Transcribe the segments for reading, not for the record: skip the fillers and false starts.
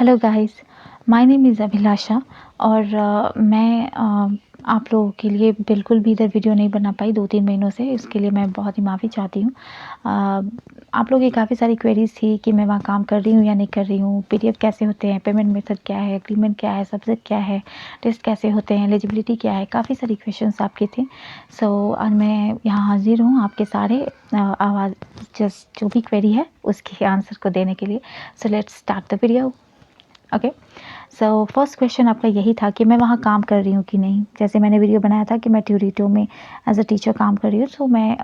Hello guys, my name is Abhilasha और मैं आप लोगों के लिए बिल्कुल भी इधर वीडियो नहीं बना पाई 2-3 महीनों से। इसके लिए मैं बहुत ही माफ़ी चाहती हूँ। आप लोगों की काफ़ी सारी क्वेरीज़ थी कि मैं वहाँ काम कर रही हूँ या नहीं कर रही हूँ, पीडीएफ कैसे होते हैं, पेमेंट मेथड क्या है, एग्रीमेंट क्या है, सब्जेक्ट क्या है, टेस्ट कैसे होते हैं, एलिजिबिलिटी क्या है, काफ़ी सारी क्वेश्चंस आपके थे। सो आज मैं यहाँ हाज़िर हूँ आपके सारे आवाज़ जस्ट जो भी क्वेरी है उसके आंसर को देने के लिए। So let's start the video. Okay, so first question आपका यही था कि मैं वहाँ काम कर रही हूँ कि नहीं। जैसे मैंने वीडियो बनाया था कि मैं ट्यूरिटो में एज अ टीचर काम कर रही हूँ, सो मैं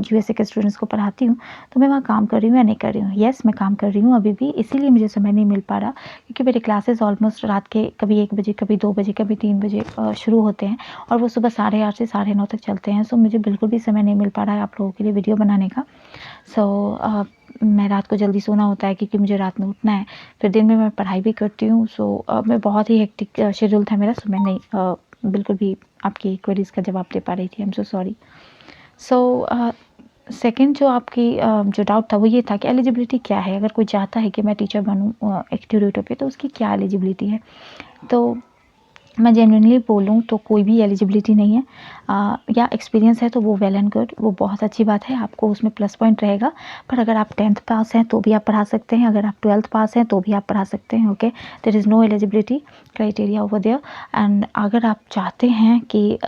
यूएसए के स्टूडेंट्स को पढ़ाती हूँ, तो मैं वहाँ काम कर रही हूँ या नहीं कर रही हूँ। येस, मैं काम कर रही हूँ अभी भी, इसीलिए मुझे समय नहीं मिल पा रहा क्योंकि मेरे क्लासेस ऑलमोस्ट रात के कभी 1 बजे, कभी 2 बजे, कभी 3 बजे शुरू होते हैं और वो सुबह 8:30 से 9:30 तक चलते हैं। सो मुझे बिल्कुल भी समय नहीं मिल पा रहा है आप लोगों के लिए वीडियो बनाने का। सो मैं रात को जल्दी सोना होता है क्योंकि मुझे रात में उठना है, फिर दिन में मैं पढ़ाई भी करती हूँ। सो मैं बहुत ही हेक्टिक शेड्यूल था मेरा, सो मैं नहीं बिल्कुल भी आपकी क्वेरीज़ का जवाब दे पा रही थी। I am so sorry. So second जो आपकी जो डाउट था वो ये था कि एलिजिबिलिटी क्या है? अगर कोई चाहता है कि मैं टीचर बनूँ एक ट्यूरेटो पे, तो उसकी क्या एलिजिबिलिटी है? तो मैं जेन्युइनली बोलूँ तो कोई भी एलिजिबिलिटी नहीं है। या एक्सपीरियंस है तो वो वेल एंड गुड, वो बहुत अच्छी बात है, आपको उसमें प्लस पॉइंट रहेगा। पर अगर आप 10th पास हैं तो भी आप पढ़ा सकते हैं, अगर आप 12th पास हैं तो भी आप पढ़ा सकते हैं। Okay, there is no eligibility criteria over there. And अगर आप चाहते हैं कि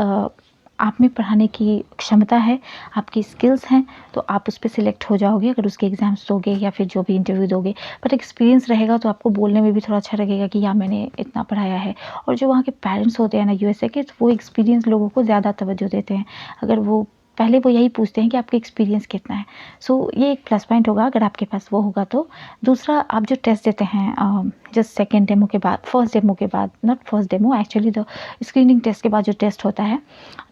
आप में पढ़ाने की क्षमता है, आपकी स्किल्स हैं, तो आप उस पे सिलेक्ट हो जाओगे अगर उसके एग्ज़ाम्स दोगे या फिर जो भी इंटरव्यू दोगे। बट एक्सपीरियंस रहेगा तो आपको बोलने में भी थोड़ा अच्छा लगेगा कि या मैंने इतना पढ़ाया है। और जो वहाँ के पेरेंट्स होते हैं ना यूएसए के, तो वो एक्सपीरियंस लोगों को ज़्यादा तवज्जो देते हैं। अगर वो पहले वो यही पूछते हैं कि आपका एक्सपीरियंस कितना है। सो ये एक प्लस पॉइंट होगा अगर आपके पास वो होगा तो। दूसरा, आप जो टेस्ट देते हैं जस्ट सेकंड डेमो के बाद, फर्स्ट डेमो के बाद, not first demo actually, the screening test के बाद जो टेस्ट होता है,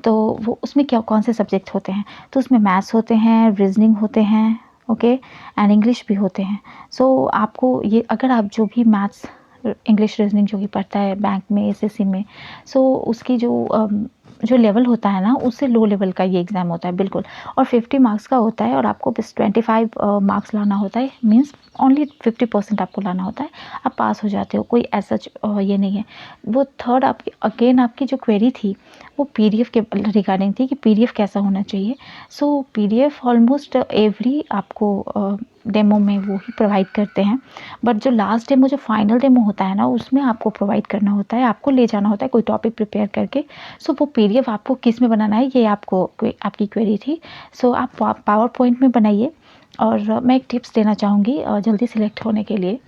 तो वो उसमें क्या कौन से सब्जेक्ट होते हैं? तो उसमें मैथ्स होते हैं, रीजनिंग होते हैं, ओके, एंड इंग्लिश भी होते हैं। सो आपको ये, अगर आप जो भी मैथ्स, इंग्लिश, रीजनिंग जो भी पढ़ता है बैंक में, एसएससी में, सो उसकी जो लेवल होता है ना, उससे लो लेवल का ये एग्ज़ाम होता है बिल्कुल। और 50 मार्क्स का होता है और आपको बस 25 मार्क्स लाना होता है, मीन्स ओनली 50% आपको लाना होता है, आप पास हो जाते हो। कोई ऐसा ये नहीं है। वो थर्ड आपकी अगेन आपकी जो क्वेरी थी वो पीडीएफ के रिगार्डिंग थी कि पीडीएफ कैसा होना चाहिए। सो पीडीएफ ऑलमोस्ट एवरी आपको डेमो में वो ही प्रोवाइड करते हैं, बट जो लास्ट डेमो, जो फाइनल डेमो होता है ना, उसमें आपको प्रोवाइड करना होता है, आपको ले जाना होता है कोई टॉपिक प्रिपेयर करके। सो वो पीडीएफ आपको किस में बनाना है, ये आपको आपकी क्वेरी थी। सो आप पावर पॉइंट में बनाइए। और मैं एक टिप्स देना चाहूँगी जल्दी सिलेक्ट होने के लिए,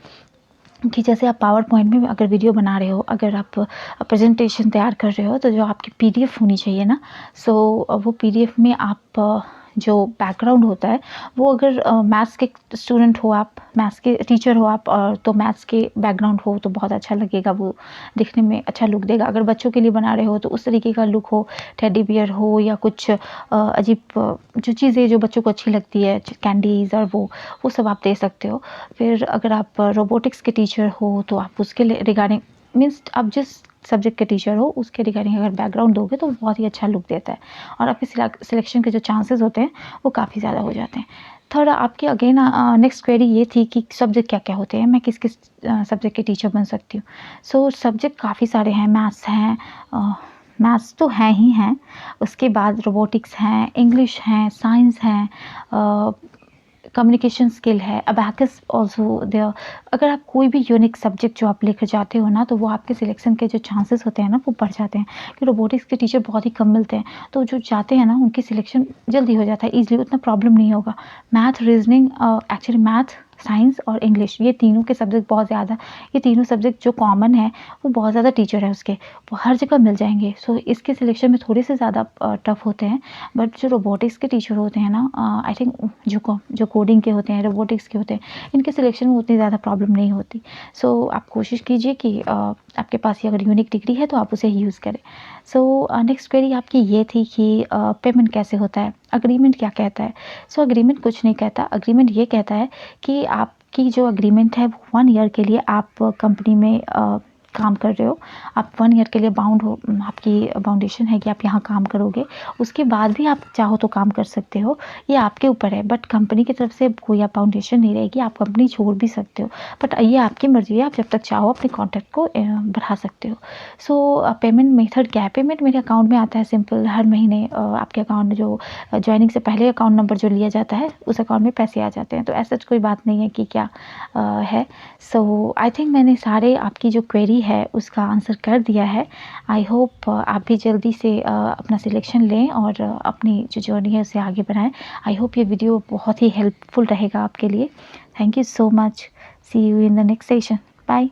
कि जैसे आप पावर पॉइंट में अगर वीडियो बना रहे हो, अगर आप प्रेजेंटेशन तैयार कर रहे हो, तो जो आपकी पीडीएफ होनी चाहिए ना, सो वो पीडीएफ में आप जो बैकग्राउंड होता है वो, अगर मैथ्स के स्टूडेंट हो, आप मैथ्स के टीचर हो आप, और तो मैथ्स के बैकग्राउंड हो तो बहुत अच्छा लगेगा, वो दिखने में अच्छा लुक देगा। अगर बच्चों के लिए बना रहे हो तो उस तरीके का लुक हो, टेडी बियर हो या कुछ अजीब जो चीज़ें जो बच्चों को अच्छी लगती है, कैंडीज़ और वो सब आप दे सकते हो। फिर अगर आप रोबोटिक्स के टीचर हो तो आप उसके लिए रिगार्डिंग, मीन्स आप जिस सब्जेक्ट के टीचर हो उसके रिगार्डिंग अगर बैकग्राउंड दोगे तो बहुत ही अच्छा लुक देता है और आपके सिलेक्शन के जो चांसेस होते हैं वो काफ़ी ज़्यादा हो जाते हैं। थर्ड आपकी अगेन नेक्स्ट क्वेरी ये थी कि सब्जेक्ट क्या क्या होते हैं, मैं किस किस सब्जेक्ट के टीचर बन सकती हूँ। सो सब्जेक्ट काफ़ी सारे हैं, मैथ्स हैं, मैथ्स तो हैं ही हैं, उसके बाद रोबोटिक्स हैं, इंग्लिश हैं, साइंस हैं, कम्युनिकेशन स्किल है, अबैकस ऑल्सो देयर। अगर आप कोई भी यूनिक सब्जेक्ट जो आप लेकर जाते हो ना, तो वो आपके सिलेक्शन के जो चांसेस होते हैं ना वो बढ़ जाते हैं, कि रोबोटिक्स के टीचर बहुत ही कम मिलते हैं, तो जो जाते हैं ना उनकी सिलेक्शन जल्दी हो जाता है, ईजिली, उतना प्रॉब्लम नहीं होगा। Math, reasoning, actually math, science और इंग्लिश, ये तीनों के सब्जेक्ट बहुत ज़्यादा, ये तीनों सब्जेक्ट जो कॉमन है वो बहुत ज़्यादा टीचर है उसके, वो हर जगह मिल जाएंगे। सो इसके सिलेक्शन में थोड़े से ज़्यादा टफ होते हैं। बट जो रोबोटिक्स के टीचर होते हैं ना, आई थिंक जो कोडिंग के होते हैं, रोबोटिक्स के होते हैं, इनके सिलेक्शन में उतनी ज़्यादा प्रॉब्लम नहीं होती। सो आप कोशिश कीजिए कि आपके पास ये अगर यूनिक डिग्री है तो आप उसे यूज़ करें। सो नेक्स्ट क्वेरी आपकी ये थी कि पेमेंट कैसे होता है, अग्रीमेंट क्या कहता है। सो अग्रीमेंट कुछ नहीं कहता, अग्रीमेंट ये कहता है कि आपकी जो अग्रीमेंट है वो 1 ईयर के लिए आप कंपनी में काम कर रहे हो, आप 1 ईयर के लिए बाउंड हो, आपकी बाउंडेशन है कि आप यहाँ काम करोगे, उसके बाद भी आप चाहो तो काम कर सकते हो, ये आपके ऊपर है। बट कंपनी की तरफ से कोई आप बाउंडेशन नहीं रहेगी, आप कंपनी छोड़ भी सकते हो, बट ये आपकी मर्ज़ी है, आप जब तक चाहो अपने कॉन्ट्रैक्ट को बढ़ा सकते हो। सो पेमेंट मेथड क्या है? पेमेंट मेरे अकाउंट में आता है सिंपल, हर महीने आपके अकाउंट में जो जॉइनिंग से पहले अकाउंट नंबर जो लिया जाता है, उस अकाउंट में पैसे आ जाते हैं, तो ऐसा कोई बात नहीं है कि क्या है। सो आई थिंक मैंने सारे आपकी जो क्वेरी है उसका आंसर कर दिया है। आई होप आप भी जल्दी से अपना सिलेक्शन लें और अपनी जो जर्नी है उसे आगे बढ़ाएँ। आई होप ये वीडियो बहुत ही हेल्पफुल रहेगा आपके लिए। Thank you so much. See you in the next session. Bye.